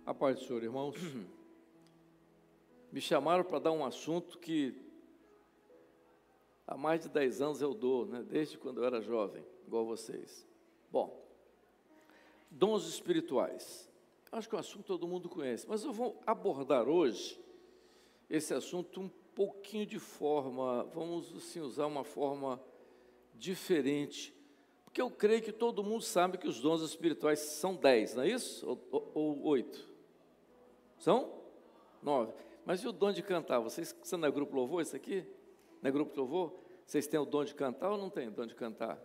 A paz do Senhor, irmãos. Me chamaram para dar um assunto que há mais de 10 anos eu dou, né? Desde quando eu era jovem, igual vocês. Bom, dons espirituais. Acho que é um assunto que todo mundo conhece, mas eu vou abordar hoje esse assunto um pouquinho de forma, vamos assim, usar uma forma diferente, porque eu creio que todo mundo sabe que os dons espirituais são 10, não é isso? Ou 8? São? 9. Mas e o dom de cantar? Você não é grupo louvor isso aqui? Não é grupo louvor? Vocês têm o dom de cantar ou não têm o dom de cantar?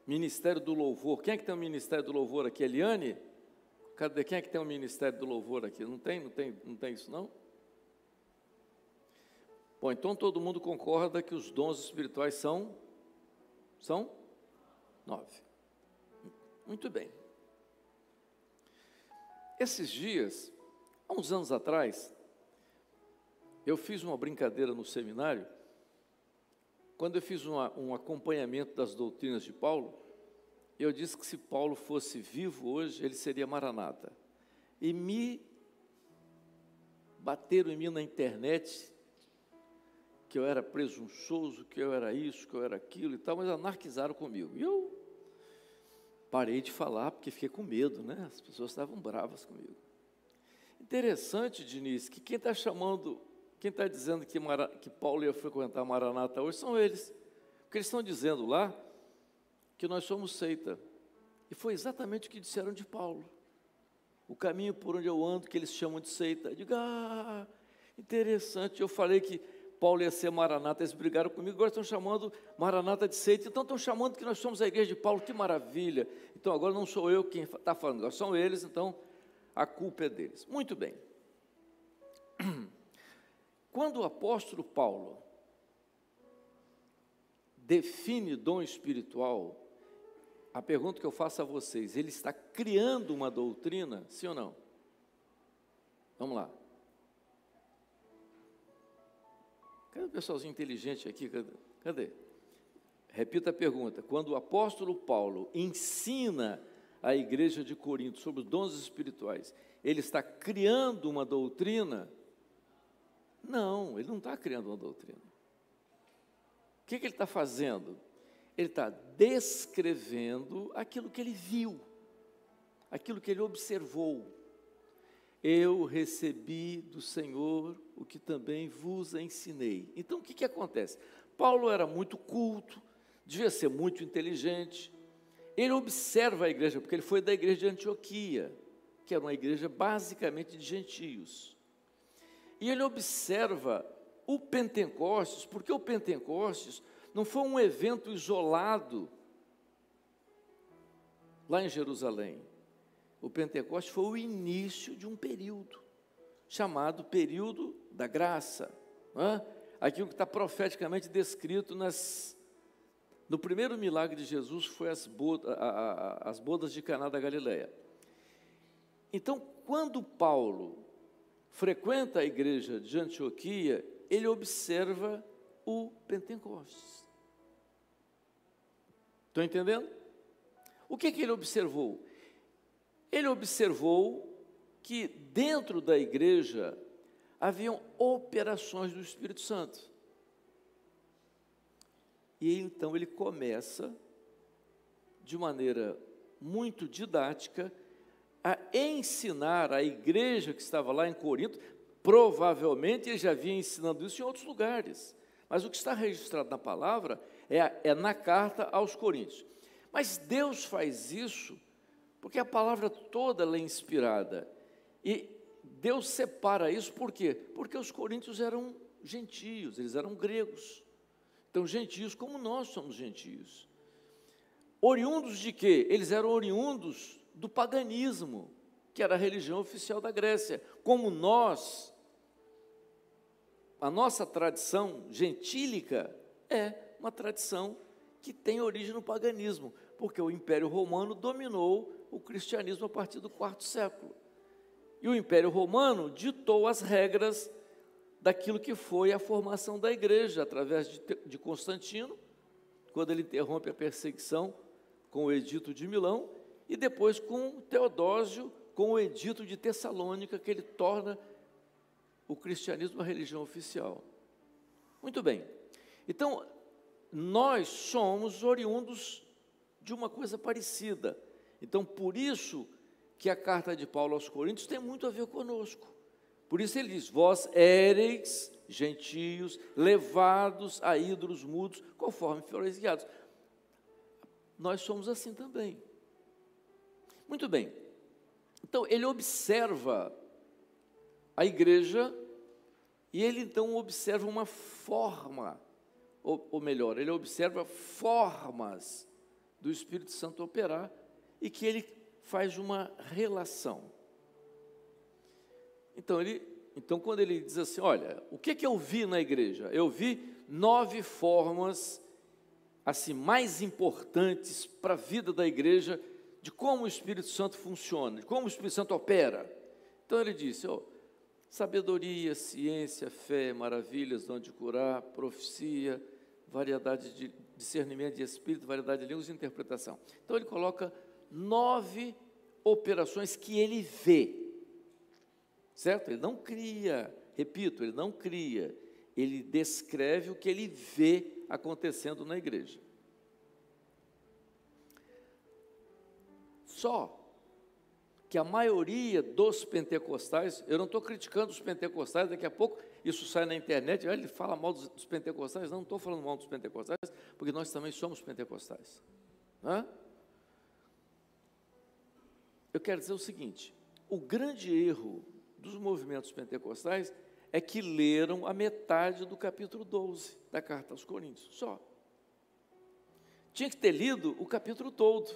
Ministério do louvor. Quem é que tem o ministério do louvor aqui? Eliane? Cadê? Quem é que tem o ministério do louvor aqui? Não tem isso não? Bom, então todo mundo concorda que os dons espirituais são 9. Muito bem. Esses dias, há uns anos atrás, eu fiz uma brincadeira no seminário, quando eu fiz um acompanhamento das doutrinas de Paulo, eu disse que se Paulo fosse vivo hoje, ele seria Maranata. E bateram em mim na internet, que eu era presunçoso, que eu era isso, que eu era aquilo e tal, mas anarquizaram comigo. E eu parei de falar, porque fiquei com medo, né? As pessoas estavam bravas comigo. Interessante, Diniz, que quem está dizendo que Paulo ia frequentar Maranata hoje são eles. Porque eles estão dizendo lá que nós somos seita. E foi exatamente o que disseram de Paulo. O caminho por onde eu ando, que eles chamam de seita. Eu digo, interessante. Eu falei que Paulo ia ser Maranata, eles brigaram comigo, agora estão chamando Maranata de seita, então estão chamando que nós somos a igreja de Paulo, que maravilha. Então agora não sou eu quem está falando, agora são eles, então a culpa é deles. Muito bem. Quando o apóstolo Paulo define dom espiritual, a pergunta que eu faço a vocês, ele está criando uma doutrina, sim ou não? Vamos lá. Cadê o pessoalzinho inteligente aqui? Cadê? Repita a pergunta. Quando o apóstolo Paulo ensina a igreja de Corinto sobre os dons espirituais, ele está criando uma doutrina? Não, ele não está criando uma doutrina. O que ele está fazendo? Ele está descrevendo aquilo que ele viu, aquilo que ele observou. Eu recebi do Senhor o que também vos ensinei. Então, o que acontece? Paulo era muito culto, devia ser muito inteligente. Ele observa a igreja, porque ele foi da igreja de Antioquia, que era uma igreja basicamente de gentios. E ele observa o Pentecostes, porque o Pentecostes não foi um evento isolado lá em Jerusalém. O Pentecostes foi o início de um período, chamado período da graça. Aquilo que está profeticamente descrito no primeiro milagre de Jesus, foi as bodas de Caná da Galileia. Então, quando Paulo frequenta a igreja de Antioquia, ele observa o Pentecostes. Estão entendendo? O que ele observou? Ele observou que dentro da igreja haviam operações do Espírito Santo. E então ele começa, de maneira muito didática, a ensinar a igreja que estava lá em Corinto. Provavelmente ele já vinha ensinando isso em outros lugares, mas o que está registrado na palavra é na carta aos Coríntios. Mas Deus faz isso porque a palavra toda ela é inspirada, e Deus separa isso, por quê? Porque os coríntios eram gentios, eles eram gregos, então gentios como nós somos gentios, oriundos de quê? Eles eram oriundos do paganismo, que era a religião oficial da Grécia, como nós, a nossa tradição gentílica é uma tradição que tem origem no paganismo, porque o Império Romano dominou o cristianismo a partir do IV século. E o Império Romano ditou as regras daquilo que foi a formação da igreja, através de Constantino, quando ele interrompe a perseguição com o Edito de Milão, e depois com Teodósio, com o edito de Tessalônica, que ele torna o cristianismo uma religião oficial. Muito bem. Então, nós somos oriundos de uma coisa parecida. Então, por isso que a carta de Paulo aos Coríntios tem muito a ver conosco. Por isso ele diz: vós éreis, gentios, levados a ídolos mudos, conforme foreis guiados. Nós somos assim também. Muito bem. Então, ele observa a igreja e ele então observa uma forma, ou melhor, ele observa formas do Espírito Santo operar e que ele faz uma relação. Então, quando ele diz assim, olha, o que eu vi na igreja? Eu vi 9 formas, assim, mais importantes para a vida da igreja, de como o Espírito Santo funciona, de como o Espírito Santo opera. Então, ele disse, sabedoria, ciência, fé, maravilhas, dom de curar, profecia, variedade de discernimento de espírito, variedade de línguas e interpretação. Então, ele coloca 9 operações que ele vê. Certo? Ele não cria, repito, ele não cria, ele descreve o que ele vê acontecendo na igreja. Só que a maioria dos pentecostais, eu não estou criticando os pentecostais, daqui a pouco isso sai na internet, ele fala mal dos pentecostais, não estou falando mal dos pentecostais, porque nós também somos pentecostais. Eu quero dizer o seguinte, o grande erro dos movimentos pentecostais é que leram a metade do capítulo 12 da carta aos Coríntios, só. Tinha que ter lido o capítulo todo.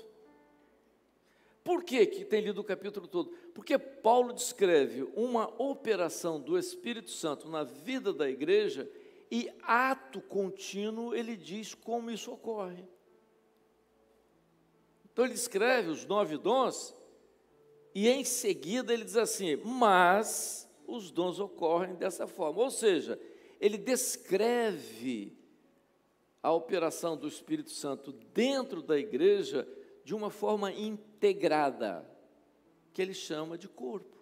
Por que tem lido o capítulo todo? Porque Paulo descreve uma operação do Espírito Santo na vida da igreja e, ato contínuo, ele diz como isso ocorre. Então, ele descreve os 9 dons e, em seguida, ele diz assim, mas os dons ocorrem dessa forma. Ou seja, ele descreve a operação do Espírito Santo dentro da igreja de uma forma integrada, que ele chama de corpo.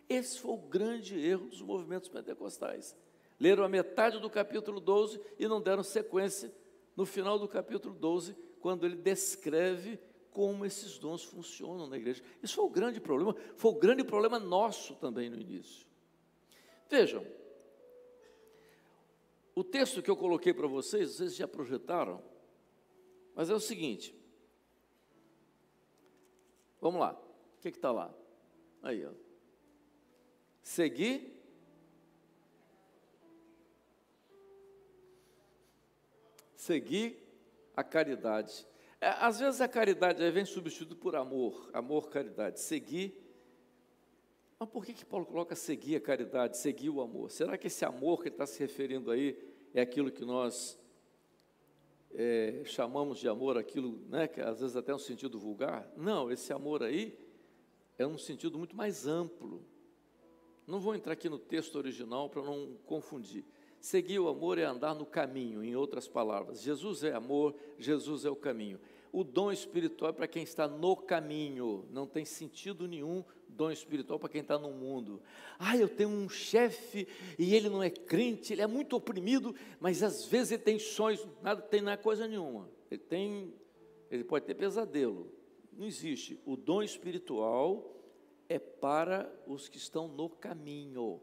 Esse foi o grande erro dos movimentos pentecostais. Leram a metade do capítulo 12 e não deram sequência no final do capítulo 12, quando ele descreve como esses dons funcionam na igreja. Isso foi o grande problema nosso também no início. Vejam, o texto que eu coloquei para vocês já projetaram, mas é o seguinte, vamos lá, o que está lá? Aí, seguir a caridade. Às vezes a caridade vem substituída por amor, caridade, seguir. Mas por que Paulo coloca seguir a caridade, seguir o amor? Será que esse amor que ele está se referindo aí é aquilo que nós chamamos de amor, aquilo, né, que às vezes até é um sentido vulgar? Não, esse amor aí é um sentido muito mais amplo. Não vou entrar aqui no texto original para não confundir. Seguir o amor é andar no caminho, em outras palavras. Jesus é amor, Jesus é o caminho. O dom espiritual é para quem está no caminho, não tem sentido nenhum dom espiritual para quem está no mundo. Eu tenho um chefe e ele não é crente, ele é muito oprimido, mas às vezes ele tem sonhos, nada é coisa nenhuma. Ele pode ter pesadelo, não existe. O dom espiritual é para os que estão no caminho.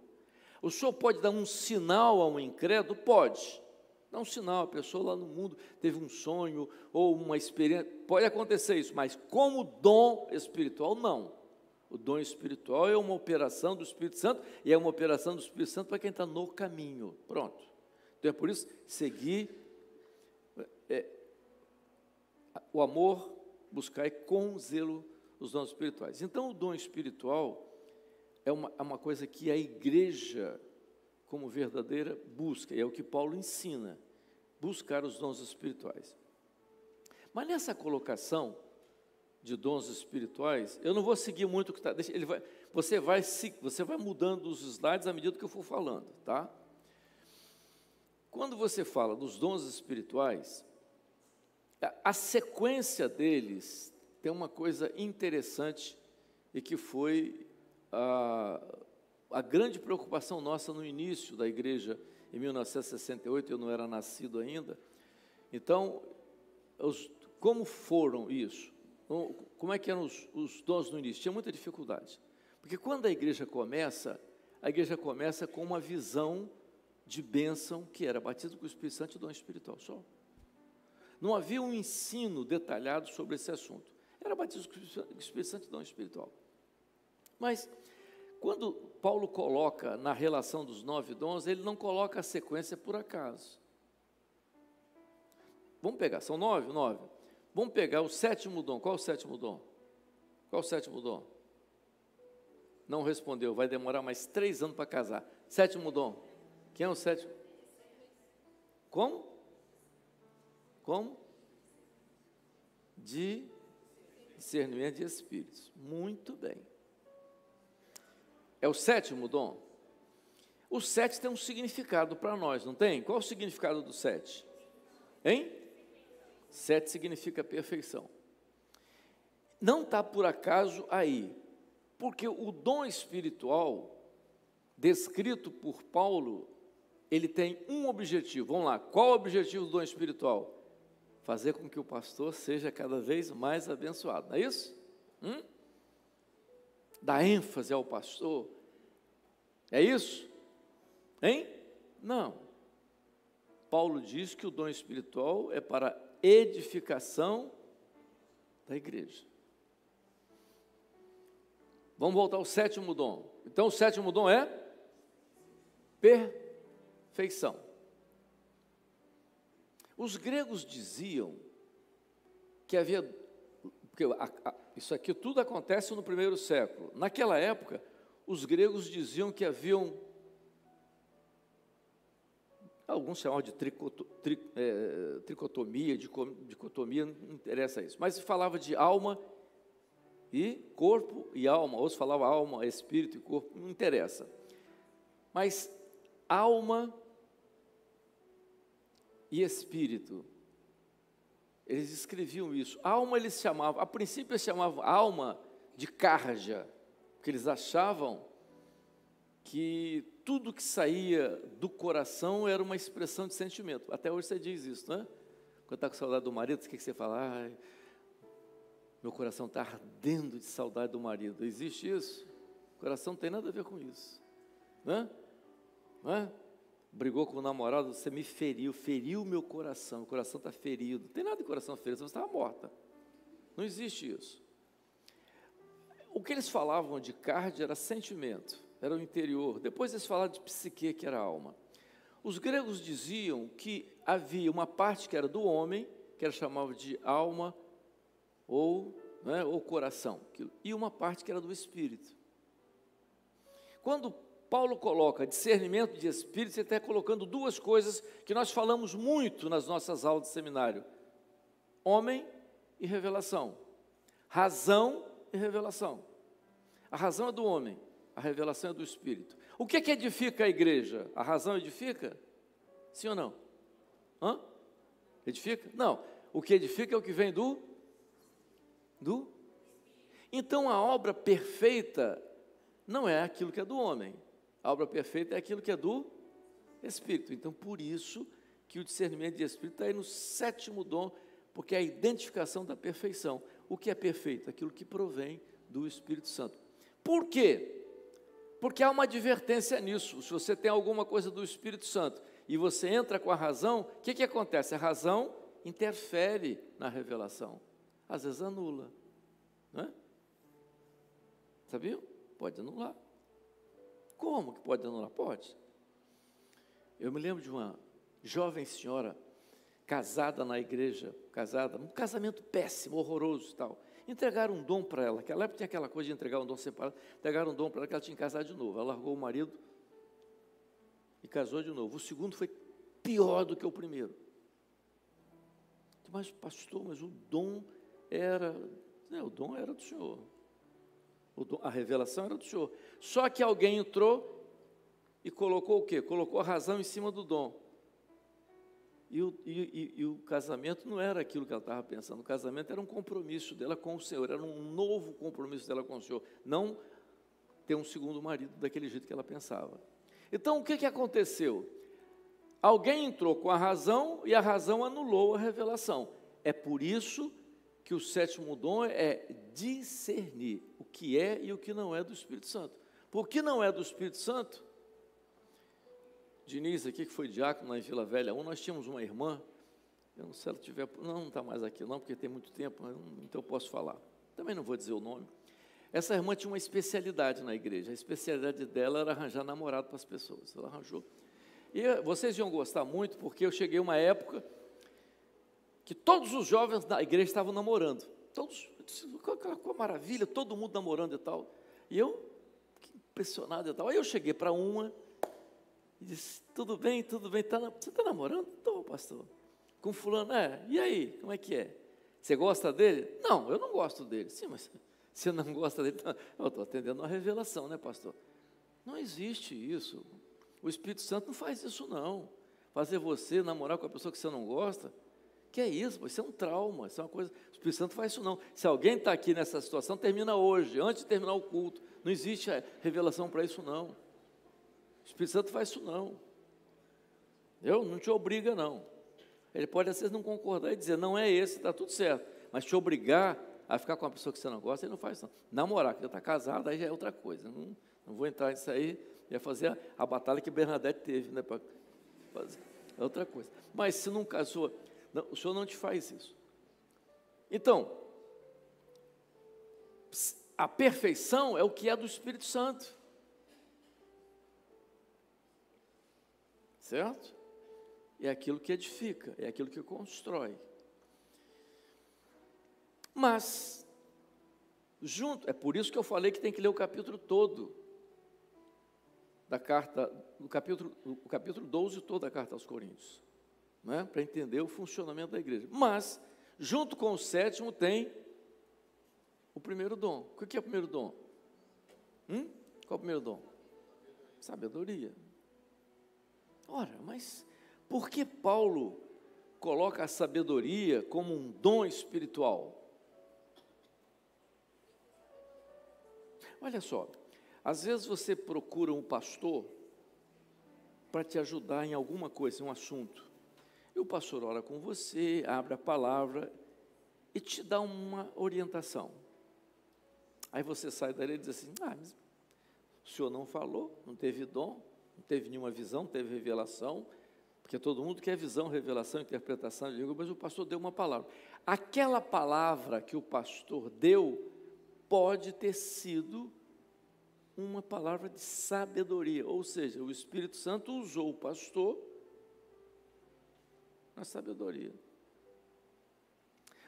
O senhor pode dar um sinal a um incrédulo? Pode. Dá um sinal, a pessoa lá no mundo teve um sonho ou uma experiência, pode acontecer isso, mas como dom espiritual, não. O dom espiritual é uma operação do Espírito Santo e é uma operação do Espírito Santo para quem está no caminho. Pronto. Então é por isso, seguir o amor, buscar com zelo os dons espirituais. Então o dom espiritual é uma coisa que a igreja, como verdadeira, busca, e é o que Paulo ensina, buscar os dons espirituais. Mas nessa colocação de dons espirituais, eu não vou seguir muito o que está, você vai mudando os slides à medida que eu for falando, tá? Quando você fala dos dons espirituais, a sequência deles tem uma coisa interessante e que foi a grande preocupação nossa no início da igreja, em 1968, eu não era nascido ainda. Então, como foram isso? Como é que eram os dons no início? Tinha muita dificuldade, porque quando a igreja começa com uma visão de bênção, que era batismo com o Espírito Santo e dom espiritual, só. Não havia um ensino detalhado sobre esse assunto. Era batismo com o Espírito Santo e dom espiritual. Mas, quando Paulo coloca na relação dos 9 dons, ele não coloca a sequência por acaso. Vamos pegar, são 9? 9. Vamos pegar o 7º dom. Qual é o 7º dom? Qual é o 7º dom? Não respondeu, vai demorar mais 3 anos para casar. 7º dom. Quem é o 7º? Como? Como? De discernimento de espíritos. Muito bem. É o 7º dom? O 7 tem um significado para nós, não tem? Qual é o significado do 7? Hein? 7 significa perfeição. Não está por acaso aí, porque o dom espiritual, descrito por Paulo, ele tem um objetivo. Vamos lá, qual é o objetivo do dom espiritual? Fazer com que o pastor seja cada vez mais abençoado, não é isso? Dar ênfase ao pastor, é isso? Hein? Não. Paulo diz que o dom espiritual é para edificação da igreja. Vamos voltar ao 7º dom. Então, o 7º dom é perfeição. Os gregos diziam que havia, porque isso aqui tudo acontece no 1º século. Naquela época, os gregos diziam que haviam, alguns chamavam de tricotomia, dicotomia, não interessa isso, mas se falava de alma e corpo e alma, outros falavam alma, espírito e corpo, não interessa. Mas alma e espírito, eles escreviam isso. Alma eles chamavam, a princípio eles chamavam alma de carja, porque eles achavam que tudo que saía do coração era uma expressão de sentimento. Até hoje você diz isso, né? Quando está com saudade do marido, o que você fala? Ai, meu coração está ardendo de saudade do marido. Existe isso? O coração não tem nada a ver com isso, né? Não é? Brigou com o namorado, você me feriu o meu coração, o coração está ferido. Não tem nada de coração ferido, você estava morta. Não existe isso. O que eles falavam de cardia era sentimento, era o interior. Depois eles falavam de psique, que era a alma. Os gregos diziam que havia uma parte que era do homem, que era chamado de alma ou coração, e uma parte que era do espírito. Quando Paulo coloca discernimento de espírito, ele está colocando duas coisas que nós falamos muito nas nossas aulas de seminário: homem e revelação, razão e revelação. A razão é do homem, a revelação é do espírito. O que é que edifica a igreja? A razão edifica? Sim ou não? Edifica? Não. O que edifica é o que vem do? Então a obra perfeita não é aquilo que é do homem. A obra perfeita é aquilo que é do Espírito. Então, por isso que o discernimento de Espírito está aí no 7º dom, porque é a identificação da perfeição. O que é perfeito? Aquilo que provém do Espírito Santo. Por quê? Porque há uma advertência nisso. Se você tem alguma coisa do Espírito Santo e você entra com a razão, o que acontece? A razão interfere na revelação. Às vezes anula, né? Sabia? Pode anular. Como que pode anular? Pode. Eu me lembro de uma jovem senhora casada na igreja, um casamento péssimo, horroroso e tal. Entregaram um dom para ela, naquela época tinha aquela coisa de entregar um dom separado, entregaram um dom para ela que ela tinha que casar de novo. Ela largou o marido e casou de novo. O segundo foi pior do que o primeiro. Mas pastor, mas o dom era do Senhor. A revelação era do Senhor. Só que alguém entrou e colocou o quê? Colocou a razão em cima do dom. E o casamento não era aquilo que ela estava pensando. O casamento era um compromisso dela com o Senhor, era um novo compromisso dela com o Senhor, não ter um segundo marido daquele jeito que ela pensava. Então, o que aconteceu? Alguém entrou com a razão e a razão anulou a revelação. É por isso que o sétimo dom é discernir o que é e o que não é do Espírito Santo. Por que não é do Espírito Santo? Diniz aqui, que foi diácono lá em Vila Velha 1, nós tínhamos uma irmã, eu não sei se ela tiver, não está mais aqui não, porque tem muito tempo, então eu posso falar. Também não vou dizer o nome. Essa irmã tinha uma especialidade na igreja, a especialidade dela era arranjar namorado para as pessoas, ela arranjou. E vocês iam gostar muito, porque eu cheguei uma época que todos os jovens da igreja estavam namorando, todos, com maravilha, todo mundo namorando e tal, e eu, impressionado e tal, aí eu cheguei para uma, e disse, tudo bem, você está namorando? Estou, pastor. Com fulano, e aí, como é que é? Você gosta dele? Não, eu não gosto dele. Sim, mas você não gosta dele? Eu estou atendendo uma revelação, né, pastor? Não existe isso. O Espírito Santo não faz isso, não. Fazer você namorar com a pessoa que você não gosta, que é isso? Isso é um trauma, isso é uma coisa. O Espírito Santo faz isso, não. Se alguém está aqui nessa situação, termina hoje, antes de terminar o culto. Não existe revelação para isso, não. O Espírito Santo faz isso não. Eu não te obriga não. Ele pode às vezes não concordar e dizer, não é esse, está tudo certo. Mas te obrigar a ficar com uma pessoa que você não gosta, ele não faz isso não. Namorar, que já está casado, aí já é outra coisa. Não vou entrar nisso aí, ia fazer a batalha que Bernadette teve, né? Para fazer. É outra coisa. Mas se não casou, não, o Senhor não te faz isso. Então, a perfeição é o que é do Espírito Santo. Certo? É aquilo que edifica, é aquilo que constrói. Mas, é por isso que eu falei que tem que ler o capítulo todo da carta, o capítulo 12 todo da carta aos Coríntios, né? Para entender o funcionamento da igreja. Mas, junto com o sétimo, tem o primeiro dom. O que é o primeiro dom? Qual é o primeiro dom? Sabedoria. Ora, mas por que Paulo coloca a sabedoria como um dom espiritual? Olha só, às vezes você procura um pastor para te ajudar em alguma coisa, em um assunto. E o pastor ora com você, abre a palavra e te dá uma orientação. Aí você sai dali e diz assim, mas o senhor não falou, não teve dom, não teve nenhuma visão, não teve revelação, porque todo mundo quer visão, revelação, interpretação de língua, mas o pastor deu uma palavra. Aquela palavra que o pastor deu pode ter sido uma palavra de sabedoria, ou seja, o Espírito Santo usou o pastor na sabedoria.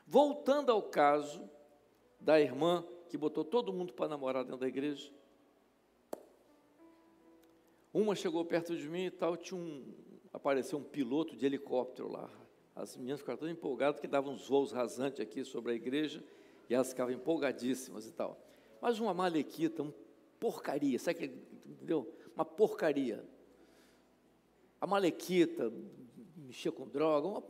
Voltando ao caso da irmã que botou todo mundo para namorar dentro da igreja, uma chegou perto de mim e tal, apareceu um piloto de helicóptero lá. As meninas ficaram todas empolgadas, que davam uns voos rasantes aqui sobre a igreja, e elas ficavam empolgadíssimas e tal. Mas uma malequita, uma porcaria, sabe que, entendeu? Uma porcaria. A malequita mexia com droga, uma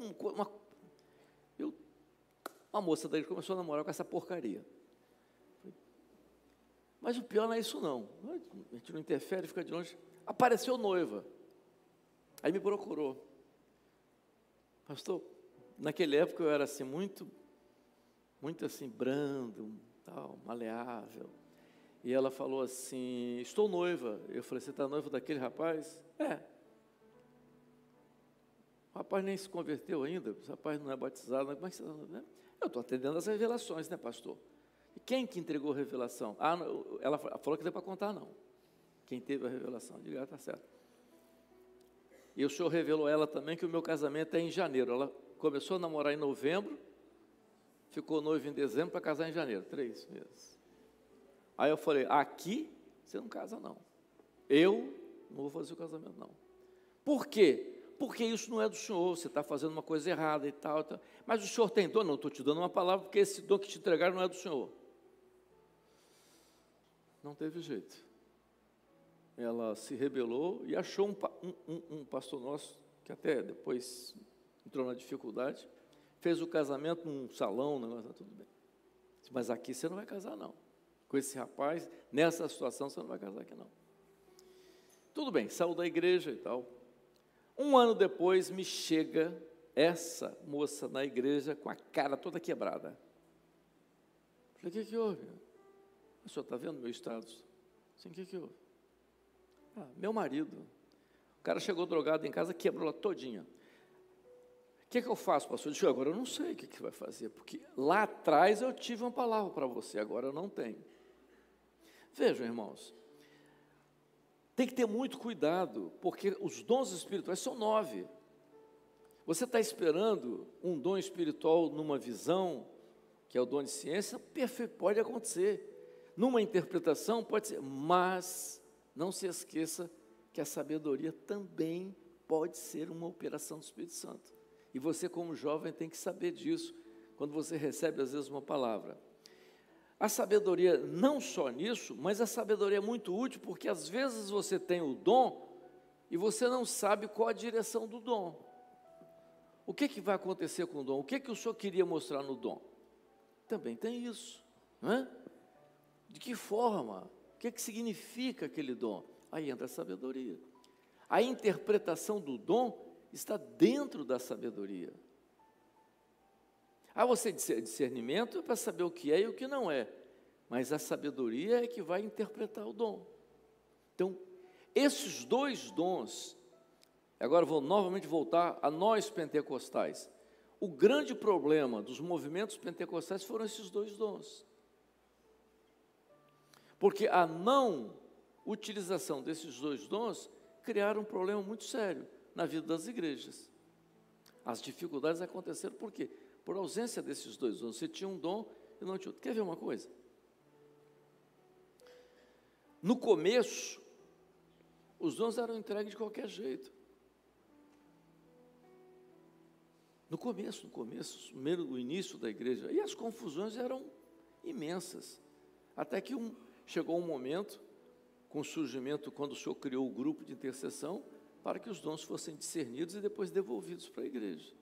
moça daí começou a namorar com essa porcaria. Mas o pior não é isso não, a gente não interfere, fica de longe. Apareceu noiva, aí me procurou. Pastor, naquela época eu era assim, muito assim, brando, tal, maleável. E ela falou assim, estou noiva. Eu falei, você está noiva daquele rapaz? É. O rapaz nem se converteu ainda, o rapaz não é batizado, mas né? Eu estou atendendo as revelações, né, pastor? E quem que entregou a revelação? Ela falou que deu para contar, não. Quem teve a revelação, eu digo, está certo. E o Senhor revelou a ela também que o meu casamento é em janeiro. Ela começou a namorar em novembro, ficou noiva em dezembro para casar em janeiro, 3 meses. Aí eu falei, aqui você não casa não. Eu não vou fazer o casamento não. Por quê? Porque isso não é do Senhor, você está fazendo uma coisa errada e tal. Mas o Senhor tem dom? Não, estou te dando uma palavra, porque esse dom que te entregaram não é do Senhor. Não teve jeito. Ela se rebelou e achou um pastor nosso, que até depois entrou na dificuldade, fez o casamento num salão, negócio, tudo bem. Mas aqui você não vai casar, não. Com esse rapaz, nessa situação, você não vai casar aqui, não. Tudo bem, saiu da igreja e tal. Um ano depois, me chega essa moça na igreja com a cara toda quebrada. Falei, o que houve? O senhor está vendo meu status? Sim, o que houve? Ah, meu marido. O cara chegou drogado em casa, quebrou ela todinha. O que eu faço, pastor? Eu disse, agora eu não sei o que vai fazer, porque lá atrás eu tive uma palavra para você, agora eu não tenho. Vejam, irmãos, tem que ter muito cuidado, porque os dons espirituais são 9. Você está esperando um dom espiritual numa visão, que é o dom de ciência, perfeito, pode acontecer. Numa interpretação, pode ser, mas não se esqueça que a sabedoria também pode ser uma operação do Espírito Santo. E você, como jovem, tem que saber disso, quando você recebe, às vezes, uma palavra. A sabedoria, não só nisso, mas a sabedoria é muito útil, porque às vezes você tem o dom e você não sabe qual a direção do dom. O que vai acontecer com o dom? O que o senhor queria mostrar no dom? Também tem isso, não é? De que forma? O que significa aquele dom? Aí entra a sabedoria. A interpretação do dom está dentro da sabedoria. Você discernimento é para saber o que é e o que não é, mas a sabedoria é que vai interpretar o dom. Então, esses dois dons, agora vou novamente voltar a nós pentecostais. O grande problema dos movimentos pentecostais foram esses dois dons. Porque a não utilização desses dois dons criaram um problema muito sério na vida das igrejas. As dificuldades aconteceram por quê? Por ausência desses dois dons. Você tinha um dom e não tinha outro. Quer ver uma coisa? No começo, os dons eram entregues de qualquer jeito. No começo, o início da igreja. E as confusões eram imensas. Até que chegou um momento, com o surgimento, quando o Senhor criou o grupo de intercessão, para que os dons fossem discernidos e depois devolvidos para a igreja.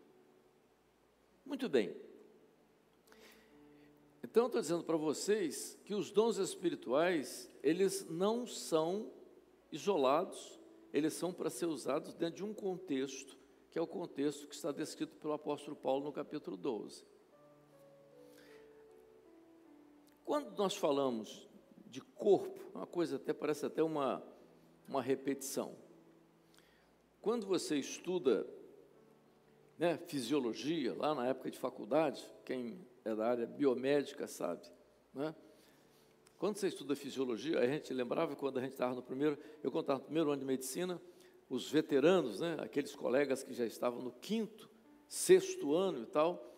Muito bem. Então, eu estou dizendo para vocês que os dons espirituais, eles não são isolados, eles são para ser usados dentro de um contexto, que é o contexto que está descrito pelo apóstolo Paulo no capítulo 12. Quando nós falamos de corpo, uma coisa parece até uma repetição. Quando você estuda fisiologia, lá na época de faculdade, quem é da área biomédica sabe, quando você estuda fisiologia, a gente lembrava quando a gente estava eu contava no primeiro ano de medicina, os veteranos, aqueles colegas que já estavam no 5º, 6º ano e tal,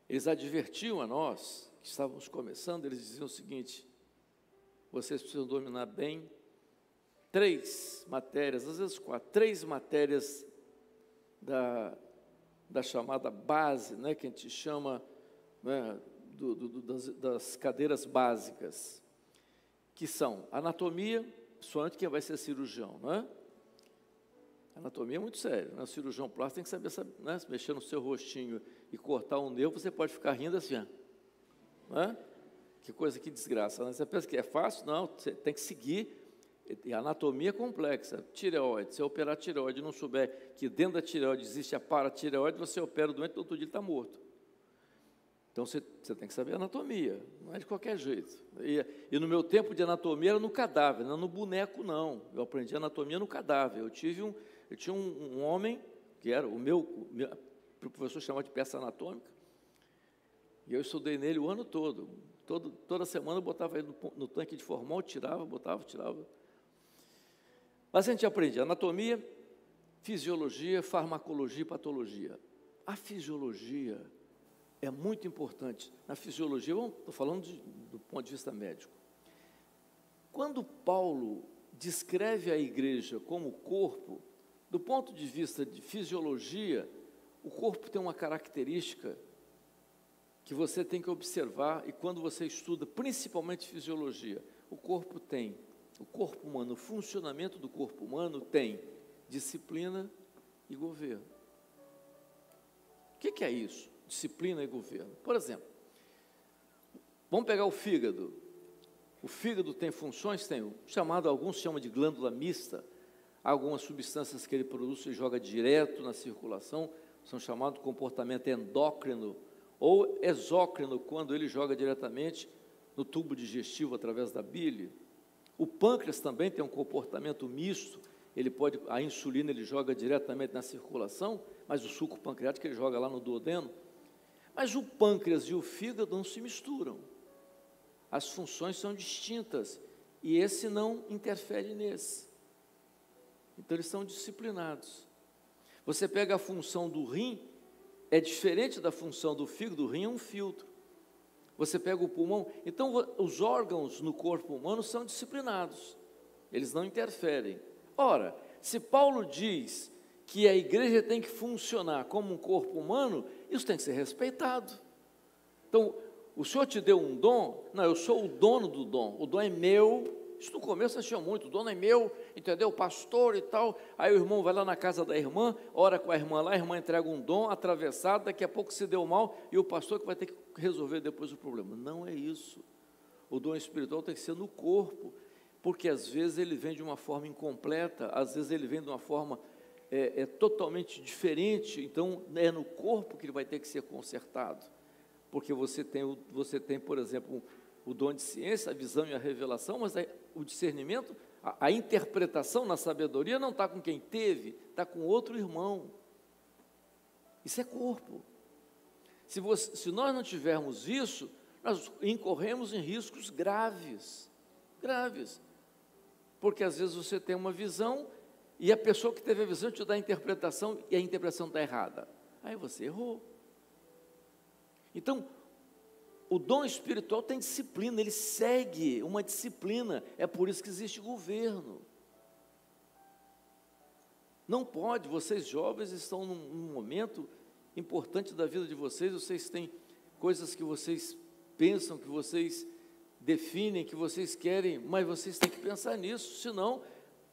eles advertiam a nós, que estávamos começando, eles diziam o seguinte: vocês precisam dominar bem 3 matérias, às vezes 4, 3 matérias da chamada base, que a gente chama das cadeiras básicas, que são anatomia, somente quem vai ser cirurgião, Anatomia é muito sério, O cirurgião plástico tem que saber se mexer no seu rostinho e cortar um nervo, você pode ficar rindo assim, Que coisa, que desgraça, Você pensa que é fácil? Não, você tem que seguir. E a anatomia é complexa. Tireoide, se operar a tireoide e não souber que dentro da tireoide existe a paratireoide, você opera o doente, outro dia ele está morto. Então, você tem que saber anatomia, não é de qualquer jeito. E no meu tempo de anatomia era no cadáver, não no boneco, não. Eu aprendi anatomia no cadáver. Eu tinha um homem, que era o professor chamava de peça anatômica, e eu estudei nele o ano todo. Toda semana eu botava ele no tanque de formol, tirava. Mas a gente aprende anatomia, fisiologia, farmacologia e patologia. A fisiologia é muito importante. Na fisiologia, estou falando do ponto de vista médico. Quando Paulo descreve a igreja como corpo, do ponto de vista de fisiologia, o corpo tem uma característica que você tem que observar, e quando você estuda principalmente fisiologia, o corpo humano, o funcionamento do corpo humano tem disciplina e governo. que é isso? Disciplina e governo. Por exemplo, vamos pegar o fígado. O fígado tem funções, tem o chamado, alguns chamam de glândula mista, algumas substâncias que ele produz e joga direto na circulação, são chamados de comportamento endócrino ou exócrino, quando ele joga diretamente no tubo digestivo através da bile. O pâncreas também tem um comportamento misto, a insulina ele joga diretamente na circulação, mas o suco pancreático ele joga lá no duodeno. Mas o pâncreas e o fígado não se misturam. As funções são distintas e esse não interfere nesse. Então eles são disciplinados. Você pega a função do rim, é diferente da função do fígado. O rim é um filtro. Você pega o pulmão, então os órgãos no corpo humano são disciplinados, eles não interferem. Ora, se Paulo diz que a igreja tem que funcionar como um corpo humano, isso tem que ser respeitado. Então, o Senhor te deu um dom? Não, eu sou o dono do dom, o dom é meu. Isso no começo achei muito, o dono é meu, entendeu? Pastor e tal. Aí o irmão vai lá na casa da irmã, ora com a irmã entrega um dom atravessado, daqui a pouco se deu mal, e o pastor que vai ter que resolver depois o problema. Não é isso. O dom espiritual tem que ser no corpo, porque às vezes ele vem de uma forma incompleta, às vezes ele vem de uma forma totalmente diferente, então é no corpo que ele vai ter que ser consertado. Porque você tem, por exemplo, o dom de ciência, a visão e a revelação, mas o discernimento, a interpretação na sabedoria não está com quem teve, está com outro irmão. Isso é corpo. Se nós não tivermos isso, nós incorremos em riscos graves, porque às vezes você tem uma visão e a pessoa que teve a visão te dá a interpretação e a interpretação está errada, aí você errou. Então, o dom espiritual tem disciplina, ele segue uma disciplina, é por isso que existe governo. Não pode, vocês jovens estão num momento importante da vida de vocês têm coisas que vocês pensam, que vocês definem, que vocês querem, mas vocês têm que pensar nisso, senão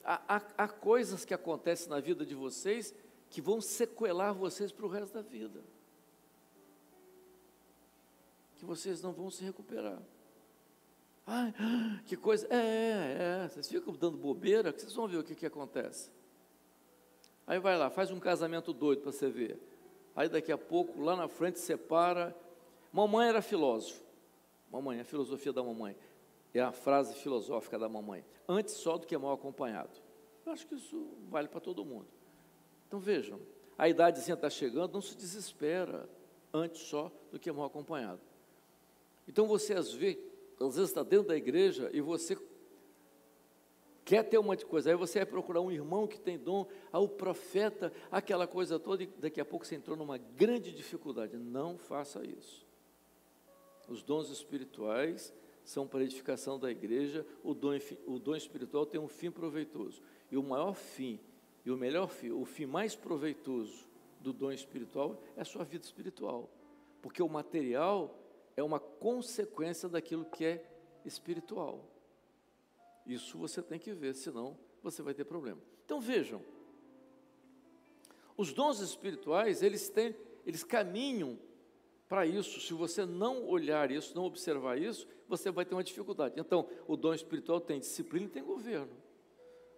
há coisas que acontecem na vida de vocês que vão sequelar vocês para o resto da vida, que vocês não vão se recuperar. Ai, que coisa, vocês ficam dando bobeira, que vocês vão ver o que acontece. Aí vai lá, faz um casamento doido para você ver. Aí daqui a pouco, lá na frente, separa. Mamãe era filósofo. Mamãe, a filosofia da mamãe. É a frase filosófica da mamãe. Antes só do que mal acompanhado. Eu acho que isso vale para todo mundo. Então vejam, a idadezinha está chegando, não se desespera. Antes só do que mal acompanhado. Então você às vezes está dentro da igreja e você quer ter uma coisa, aí você vai procurar um irmão que tem dom, o profeta, aquela coisa toda, e daqui a pouco você entrou numa grande dificuldade. Não faça isso. Os dons espirituais são para a edificação da igreja, o dom espiritual tem um fim proveitoso. E o maior fim, e o melhor fim, o fim mais proveitoso do dom espiritual é a sua vida espiritual. Porque o material é uma consequência daquilo que é espiritual. Isso você tem que ver, senão você vai ter problema. Então vejam, os dons espirituais, eles caminham para isso. Se você não olhar isso, não observar isso, você vai ter uma dificuldade. Então, o dom espiritual tem disciplina e tem governo.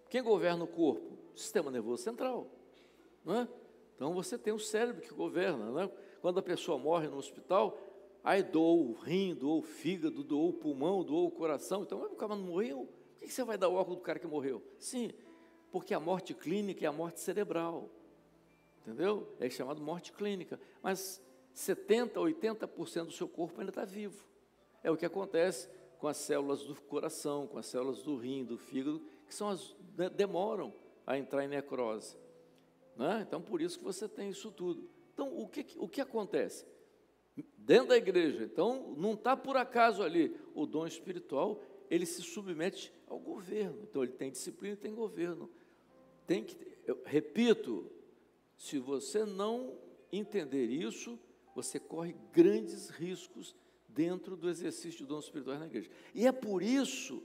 Quem governa o corpo? O sistema nervoso central, não é? Então você tem o cérebro que governa, não é? Quando a pessoa morre no hospital, aí doou o rim, doou o fígado, doou o pulmão, doou o coração. Então, o cara não morreu. Por que você vai dar o órgão do cara que morreu? Sim, porque a morte clínica é a morte cerebral, entendeu? É chamado morte clínica, mas 70%, 80% do seu corpo ainda está vivo. É o que acontece com as células do coração, com as células do rim, do fígado, que demoram a entrar em necrose, né? Então, por isso que você tem isso tudo. Então, o que acontece? Dentro da igreja, então, não está por acaso ali, o dom espiritual, ele se submete ao governo. Então, ele tem disciplina e tem governo. Eu repito, se você não entender isso, você corre grandes riscos dentro do exercício de dons espirituais na igreja. E é por isso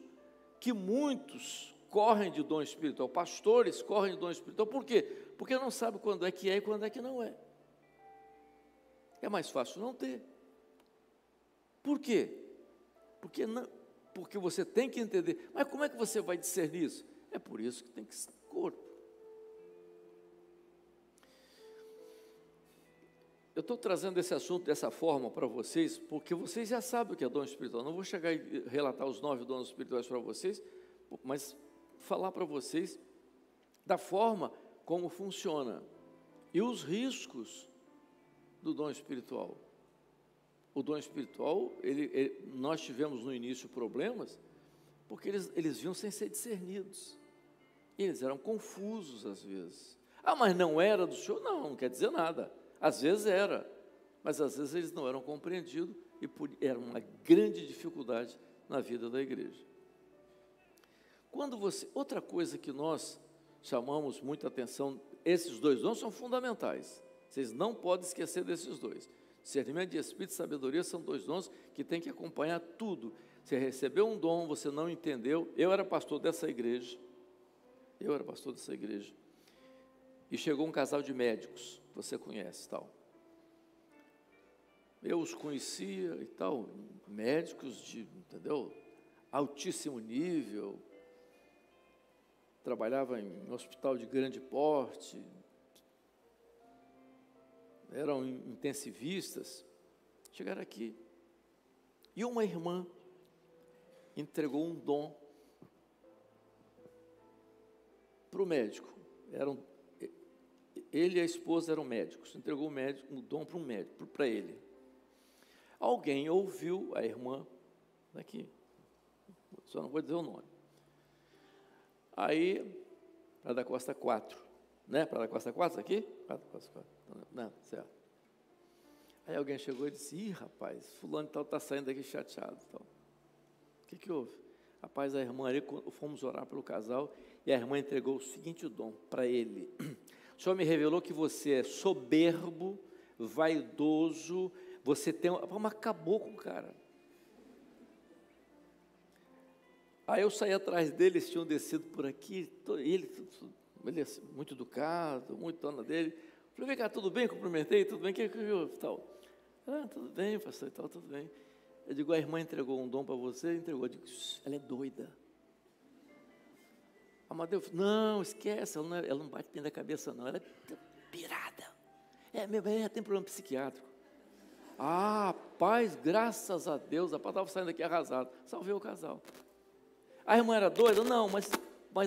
que muitos correm de dom espiritual, pastores correm de dom espiritual. Por quê? Porque não sabe quando é que é e quando é que não é. É mais fácil não ter. Por quê? Porque você tem que entender. Mas como é que você vai discernir isso? É por isso que tem que ser corpo. Eu estou trazendo esse assunto dessa forma para vocês, porque vocês já sabem o que é dom espiritual. Não vou chegar e relatar os 9 dons espirituais para vocês, mas falar para vocês da forma como funciona e os riscos do dom espiritual. O dom espiritual, nós tivemos no início problemas, porque eles vinham sem ser discernidos. E eles eram confusos às vezes. Ah, mas não era do Senhor? Não quer dizer nada. Às vezes era, mas às vezes eles não eram compreendidos e era uma grande dificuldade na vida da igreja. Outra coisa que nós chamamos muita atenção, esses 2 dons são fundamentais. Vocês não podem esquecer desses 2. Discernimento de espírito e sabedoria são 2 dons que tem que acompanhar tudo. Você recebeu um dom, você não entendeu. Eu era pastor dessa igreja. E chegou um casal de médicos, você conhece, tal. Eu os conhecia e tal, médicos de, entendeu? Altíssimo nível. Trabalhava em um hospital de grande porte. Eram intensivistas. Chegaram aqui. E uma irmã entregou um dom para o médico. Ele e a esposa eram médicos. Entregou um dom para um médico, para ele. Alguém ouviu a irmã daqui. Só não vou dizer o nome. Aí, para da Costa 4, né? Para da Costa 4 aqui? Para da Costa 4. Não, certo. Aí alguém chegou e disse: ih, rapaz, fulano tal está saindo daqui chateado. Tal. O que houve? Rapaz, a irmã ali, fomos orar pelo casal, e a irmã entregou o seguinte dom para ele: o Senhor me revelou que você é soberbo, vaidoso, você tem... Mas acabou com o cara. Aí eu saí atrás dele, eles tinham descido por aqui, ele muito educado, muito dona dele. Falei: vem cá, tudo bem? Cumprimentei, tudo bem? Que tal? Ah, tudo bem, pastor, e tal, tudo bem. Eu digo: a irmã entregou um dom para você? Entregou. Eu digo: ela é doida. Amadeu falou: não, esquece, ela não bate bem da cabeça, não, ela é pirada. Tem problema psiquiátrico. Ah, paz, graças a Deus, a paz estava saindo daqui arrasado. Salvei o casal. A irmã era doida? Não, mas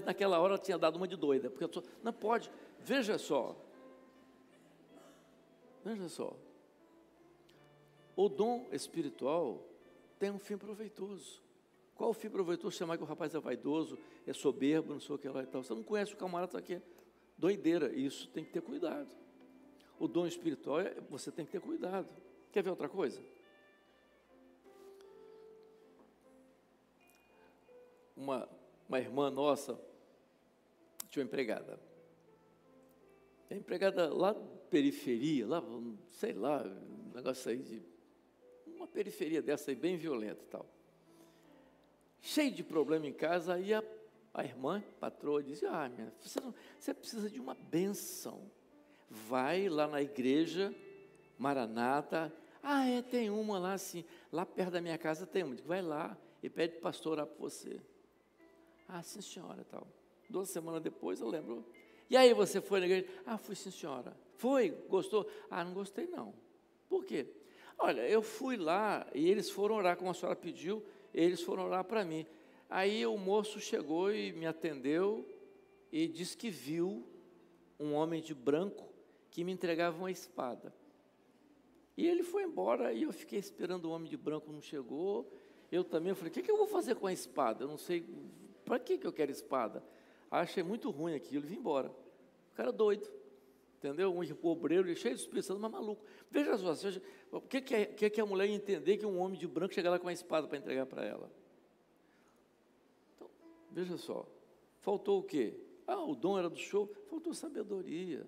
naquela hora ela tinha dado uma de doida, porque não pode. Veja só. O dom espiritual tem um fim proveitoso. Qual o fim proveitoso? Chamar que o rapaz é vaidoso, é soberbo, não sei o que lá e tal. Você não conhece o camarada, está aqui, doideira. Isso tem que ter cuidado. O dom espiritual, você tem que ter cuidado. Quer ver outra coisa? Uma irmã nossa tinha uma empregada. A empregada lá na periferia, lá, sei lá, um negócio aí de uma periferia dessa aí, bem violenta e tal. Cheio de problema em casa, aí a irmã, patroa, disse: minha, você precisa de uma bênção. Vai lá na igreja Maranata. Tem uma lá assim, lá perto da minha casa tem uma. Vai lá e pede para o pastor orar por você. Sim, senhora, tal. 2 semanas depois, eu lembro. E aí, você foi na igreja? Fui, sim, senhora. Foi? Gostou? Não gostei, não. Por quê? Olha, eu fui lá e eles foram orar, como a senhora pediu, eles foram orar para mim. Aí o moço chegou e me atendeu e disse que viu um homem de branco que me entregava uma espada. E ele foi embora e eu fiquei esperando o homem de branco, não chegou. Eu também falei: o que eu vou fazer com a espada? Eu não sei, para que eu quero espada? Achei muito ruim aquilo e vim embora. O cara doido, entendeu? Um obreiro cheio de Espírito Santo, mas maluco. Veja só, o que a mulher ia entender que um homem de branco chega lá com a espada para entregar para ela? Então, veja só, faltou o quê? O dom era do show, faltou sabedoria.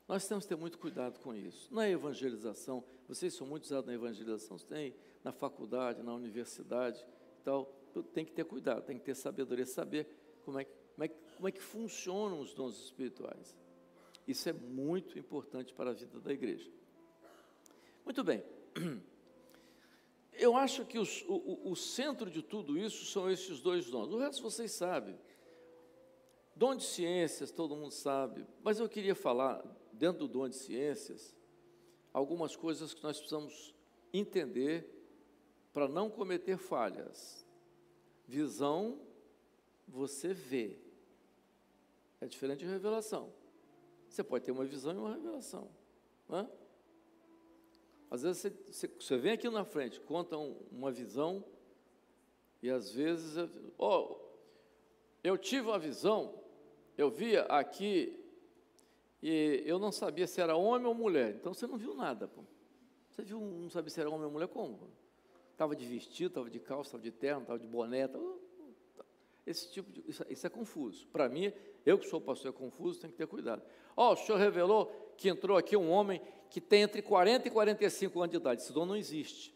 Nós temos que ter muito cuidado com isso. Na evangelização, vocês são muito usados na evangelização, tem na faculdade, na universidade, tal, tem que ter cuidado, tem que ter sabedoria, saber como é que funcionam os dons espirituais. Isso é muito importante para a vida da igreja. Muito bem. Eu acho que o centro de tudo isso são esses dois dons. O resto vocês sabem. Dom de ciências, todo mundo sabe. Mas eu queria falar, dentro do dom de ciências, algumas coisas que nós precisamos entender para não cometer falhas. Visão, você vê. É diferente de revelação. Você pode ter uma visão e uma revelação. Não é? Às vezes você vem aqui na frente, conta uma visão, e às vezes, eu tive uma visão, eu via aqui, e eu não sabia se era homem ou mulher, então você não viu nada, pô. Você viu, não sabia se era homem ou mulher, como? Estava de vestido, estava de calça, estava de terno, estava de boné, esse tipo de, isso é confuso. Para mim, eu que sou pastor, é confuso, tem que ter cuidado. O senhor revelou que entrou aqui um homem que tem entre 40 e 45 anos de idade. Esse dom não existe.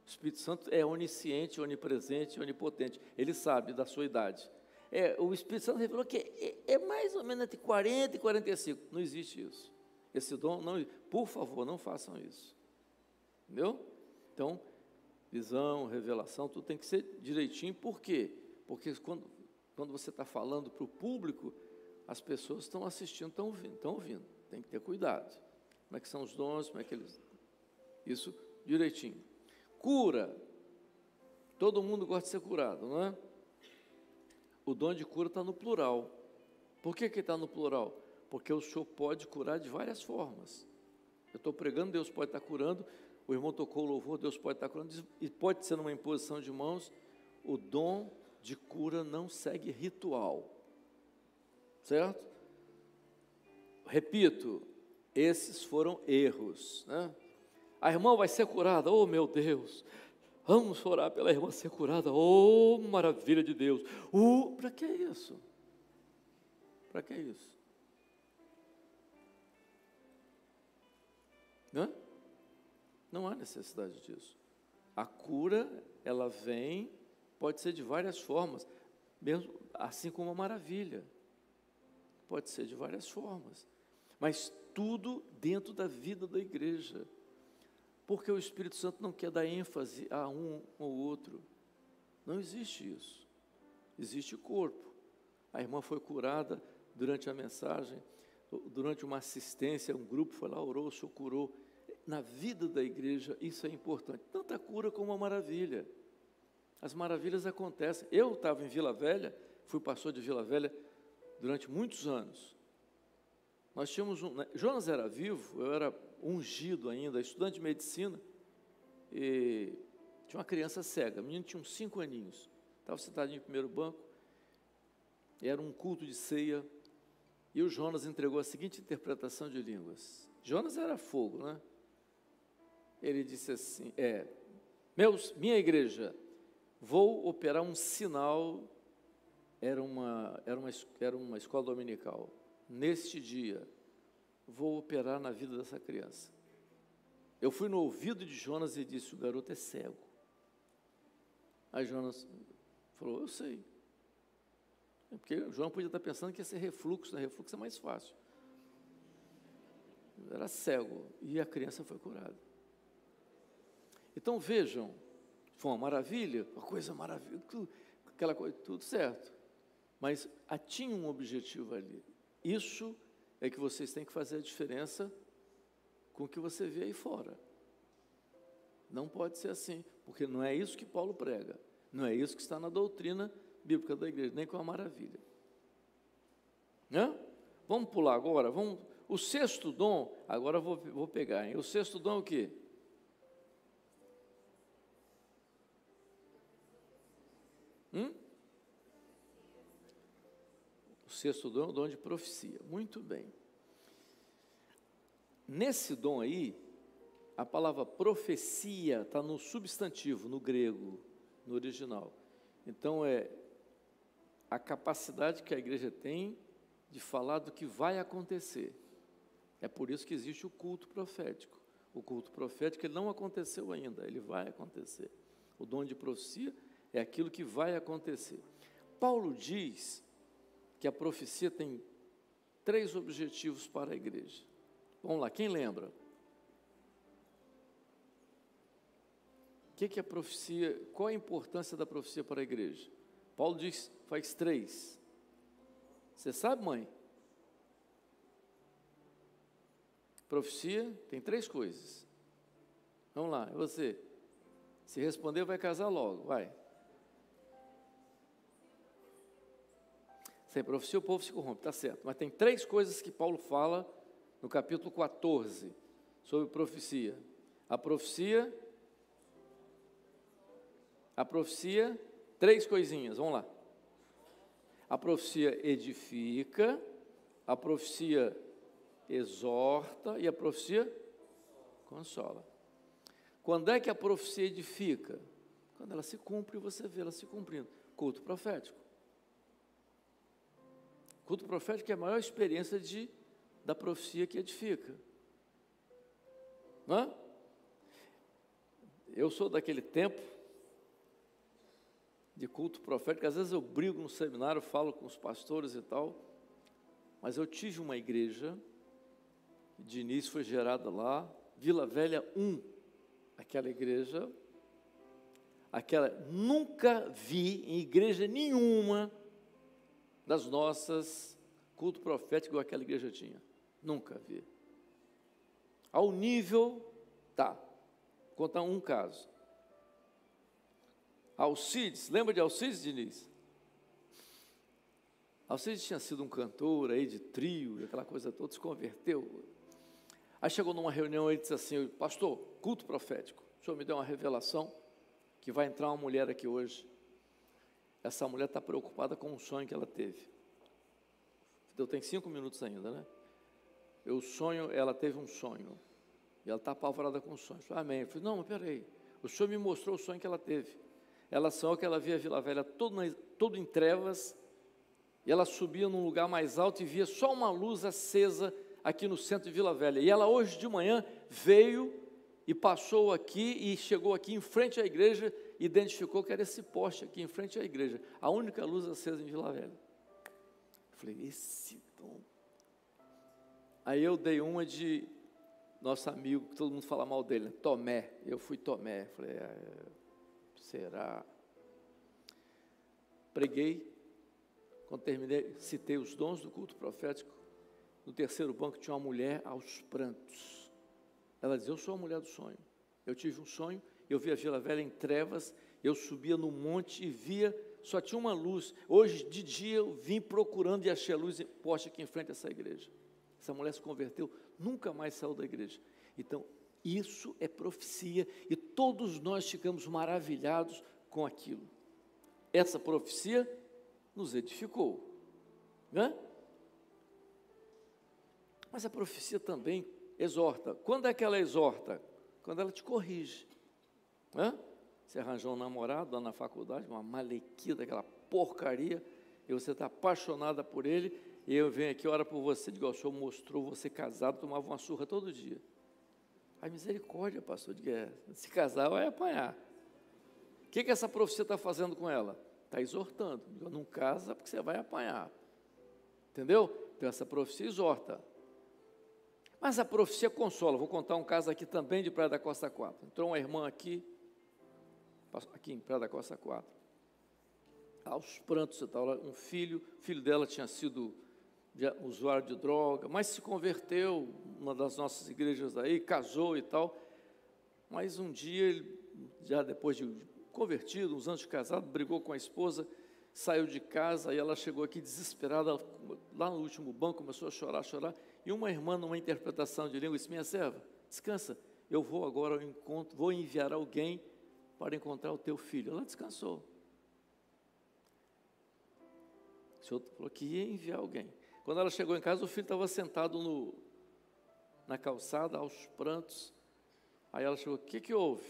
O Espírito Santo é onisciente, onipresente, onipotente. Ele sabe da sua idade. O Espírito Santo revelou que é mais ou menos entre 40 e 45. Não existe isso. Esse dom, não, por favor, não façam isso. Entendeu? Então, visão, revelação, tudo tem que ser direitinho. Por quê? Porque quando você está falando para o público, as pessoas estão assistindo, estão ouvindo. Tem que ter cuidado. Como é que são os dons, como é que eles... Isso direitinho. Cura. Todo mundo gosta de ser curado, não é? O dom de cura está no plural. Por que está no plural? Porque o Senhor pode curar de várias formas. Eu estou pregando, Deus pode estar curando. O irmão tocou o louvor, Deus pode estar curando. E pode ser numa imposição de mãos. O dom de cura não segue ritual. Certo? Repito, esses foram erros, né? A irmã vai ser curada, oh meu Deus, vamos orar pela irmã ser curada, oh maravilha de Deus. Para que isso? Para que isso? Né? Não há necessidade disso. A cura, ela vem, pode ser de várias formas, mesmo assim como a maravilha. Pode ser de várias formas, mas tudo dentro da vida da igreja, porque o Espírito Santo não quer dar ênfase a um ou outro, não existe isso, existe o corpo. A irmã foi curada durante a mensagem, durante uma assistência, um grupo foi lá, orou, o Senhor curou. Na vida da igreja isso é importante, tanto a cura como a maravilha. As maravilhas acontecem. Eu estava em Vila Velha, fui pastor de Vila Velha durante muitos anos. Nós tínhamos Jonas era vivo, eu era ungido ainda, estudante de medicina, e tinha uma criança cega, o menino tinha uns 5 aninhos, estava sentadinho no primeiro banco, era um culto de ceia, e o Jonas entregou a seguinte interpretação de línguas. Jonas era fogo, né? Ele disse assim, minha igreja, vou operar um sinal. Era uma escola dominical. Neste dia, vou operar na vida dessa criança. Eu fui no ouvido de Jonas e disse, o garoto é cego. Aí Jonas falou, eu sei. Porque o João podia estar pensando que ia ser refluxo, né? Refluxo é mais fácil. Era cego, e a criança foi curada. Então vejam, foi uma maravilha, uma coisa maravilhosa, aquela coisa, tudo certo. Mas tinha um objetivo ali. Isso é que vocês têm que fazer a diferença com o que você vê aí fora. Não pode ser assim, porque não é isso que Paulo prega. Não é isso que está na doutrina bíblica da igreja, nem com a maravilha. Né? Vamos pular agora, o sexto dom, agora eu vou pegar, hein? O sexto dom é o quê? O sexto dom é o dom de profecia. Muito bem. Nesse dom aí, a palavra profecia está no substantivo, no grego, no original. Então, é a capacidade que a igreja tem de falar do que vai acontecer. É por isso que existe o culto profético. O culto profético ele não aconteceu ainda, ele vai acontecer. O dom de profecia é aquilo que vai acontecer. Paulo diz que a profecia tem 3 objetivos para a igreja. Vamos lá, quem lembra? que é profecia? Qual a importância da profecia para a igreja? Paulo diz, faz 3. Você sabe, mãe? Profecia tem 3 coisas. Vamos lá, é você. Se responder, vai casar logo, vai. Sem profecia o povo se corrompe, está certo. Mas tem 3 coisas que Paulo fala no capítulo 14 sobre profecia. A profecia, 3 coisinhas, vamos lá. A profecia edifica, a profecia exorta e a profecia consola. Quando é que a profecia edifica? Quando ela se cumpre, você vê ela se cumprindo. Culto profético. Culto profético é a maior experiência da profecia que edifica. Não é? Eu sou daquele tempo de culto profético, às vezes eu brigo no seminário, falo com os pastores e tal, mas eu tive uma igreja, de início foi gerada lá, Vila Velha 1, aquela igreja, nunca vi em igreja nenhuma das nossas culto profético igual aquela igreja tinha, nunca vi. Ao nível, vou contar um caso. Alcides, lembra de Alcides, Diniz? Alcides tinha sido um cantor aí de trio, aquela coisa toda, se converteu. Aí chegou numa reunião e disse assim, pastor, culto profético, o senhor me deu uma revelação que vai entrar uma mulher aqui hoje. Essa mulher está preocupada com um sonho que ela teve. Eu tenho 5 minutos ainda, né? Ela teve um sonho, e ela está apavorada com o sonho. Eu falei, amém. Eu falei, não, mas peraí, o senhor me mostrou o sonho que ela teve. Ela sonhou que ela via a Vila Velha todo em trevas, e ela subia num lugar mais alto e via só uma luz acesa aqui no centro de Vila Velha. E ela hoje de manhã veio e passou aqui e chegou aqui em frente à igreja, identificou que era esse poste aqui em frente à igreja, a única luz acesa em Vila Velha. Eu falei, esse dom. Aí eu dei uma de nosso amigo, que todo mundo fala mal dele, Tomé. Eu fui Tomé. Falei, será? Preguei, quando terminei, citei os dons do culto profético. No terceiro banco tinha uma mulher aos prantos. Ela dizia, eu sou a mulher do sonho. Eu tive um sonho, eu vi a Vila Velha em trevas, eu subia no monte e via, só tinha uma luz. Hoje de dia eu vim procurando e achei a luz posta aqui em frente a essa igreja. Essa mulher se converteu, nunca mais saiu da igreja. Então, isso é profecia e todos nós ficamos maravilhados com aquilo. Essa profecia nos edificou, né? Mas a profecia também exorta. Quando é que ela exorta? Quando ela te corrige, né? Você arranjou um namorado lá na faculdade, uma malequita, aquela porcaria, e você está apaixonada por ele, e eu venho aqui, oro por você, digo, o senhor mostrou você casado, tomava uma surra todo dia. Ai, misericórdia, pastor, digo, se casar vai apanhar. O que essa profecia está fazendo com ela? Está exortando, digo, não casa porque você vai apanhar. Entendeu? Então essa profecia exorta. Mas a profecia consola. Vou contar um caso aqui também de Praia da Costa 4. Entrou uma irmã aqui em Praia da Costa 4, aos prantos e tal, o filho dela tinha sido usuário de droga, mas se converteu, uma das nossas igrejas aí, casou e tal, mas um dia, ele, já depois de convertido, uns anos de casado, brigou com a esposa, saiu de casa, e ela chegou aqui desesperada, lá no último banco, começou a chorar, e uma irmã, numa interpretação de língua, disse, minha serva, descansa, eu vou agora ao encontro, vou enviar alguém para encontrar o teu filho. Ela descansou. O senhor falou que ia enviar alguém. Quando ela chegou em casa, o filho estava sentado na calçada, aos prantos. Aí ela chegou, o que houve?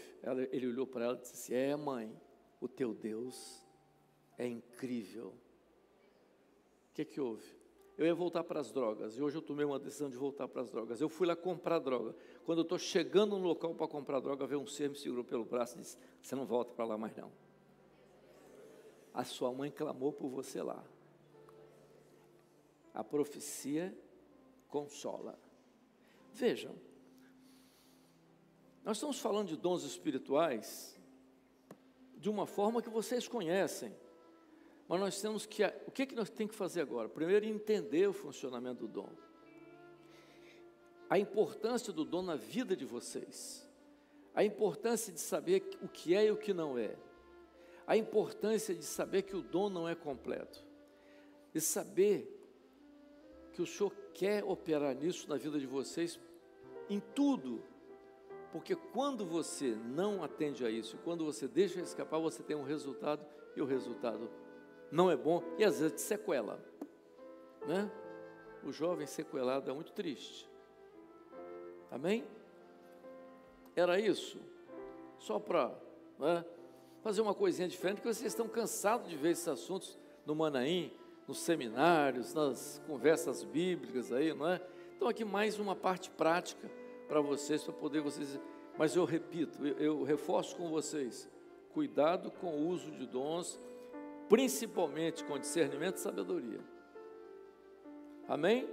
Ele olhou para ela e disse, mãe, o teu Deus é incrível. O que houve? Eu ia voltar para as drogas, e hoje eu tomei uma decisão de voltar para as drogas. Eu fui lá comprar droga. Quando eu estou chegando no local para comprar droga, veio um ser, me segurou pelo braço e disse, você não volta para lá mais não. A sua mãe clamou por você lá. A profecia consola. Vejam, nós estamos falando de dons espirituais, de uma forma que vocês conhecem. Mas nós temos que, o que nós temos que fazer agora? Primeiro, entender o funcionamento do dom. A importância do dom na vida de vocês. A importância de saber o que é e o que não é. A importância de saber que o dom não é completo. E saber que o Senhor quer operar nisso na vida de vocês, em tudo. Porque quando você não atende a isso, quando você deixa escapar, você tem um resultado, e o resultado não é bom, e às vezes te sequela, né? O jovem sequelado é muito triste. Amém? Era isso, só para fazer uma coisinha diferente, que vocês estão cansados de ver esses assuntos no Manaim, nos seminários, nas conversas bíblicas aí, não é? Então aqui mais uma parte prática para vocês, para poder vocês, mas eu repito, eu reforço com vocês, cuidado com o uso de dons, principalmente com discernimento e sabedoria. Amém?